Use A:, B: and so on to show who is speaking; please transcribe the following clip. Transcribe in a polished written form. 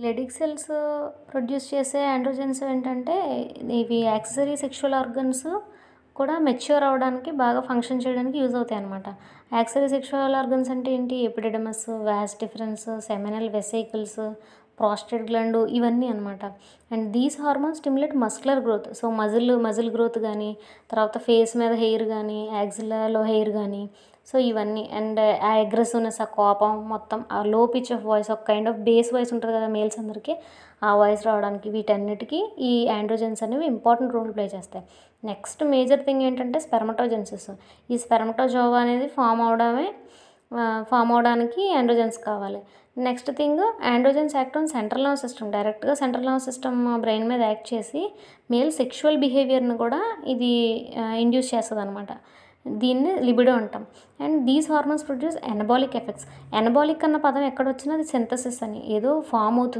A: లెడిక్ cells produce చేసే androgens ఏంటంటే ఇవి యాక్సెసరీ సెక్షువల్ ఆర్గన్స్ కూడా మెచ్యూర్ అవ్వడానికి బాగా ఫంక్షన్ చేయడానికి యూజ్ అవుతాయి అనమాట. యాక్సెసరీ సెక్షువల్ ఆర్గన్స్ అంటే ఏంటి? Epididymis, vas deferens, seminal vesicles, prostate gland ఇవన్నీ అనమాట. And these hormones stimulate muscular growth. So muscle growth కానీ, తర్వాత ఫేస్ మీద హెయిర్ కానీ, యాక్సిలాలో హెయిర్ కానీ, సో ఇవన్నీ. అండ్ ఆ అగ్రెసివ్నెస్, ఆ కోపం మొత్తం, ఆ లో పిచ్ ఆఫ్ వాయిస్, ఒక కైండ్ ఆఫ్ బేస్ వాయిస్ ఉంటుంది కదా మేల్స్ అందరికీ, ఆ వాయిస్ రావడానికి వీటన్నిటికీ ఈ ఆండ్రోజెన్స్ అనేవి ఇంపార్టెంట్ రోల్ ప్లే చేస్తాయి. నెక్స్ట్ మేజర్ థింగ్ ఏంటంటే స్పెర్మటోజెన్సిస్. ఈ స్పెర్మటోజోవా అనేది ఫామ్ అవడానికి ఆండ్రోజెన్స్ కావాలి. Next thing, androgens act on central nervous system. డైరెక్ట్గా సెంట్రల్ నర్వస్ సిస్టమ్ బ్రెయిన్ మీద యాక్ట్ చేసి మేల్ సెక్షువల్ బిహేవియర్ని కూడా ఇది ఇండ్యూస్ చేస్తుంది అనమాట. దీన్ని లిబిడో అంటాం. And these hormones produce anabolic effects. Anabolic అన్న పదం ఎక్కడొచ్చినా అది సింథసిస్ అని, ఏదో ఫామ్ అవుతుంది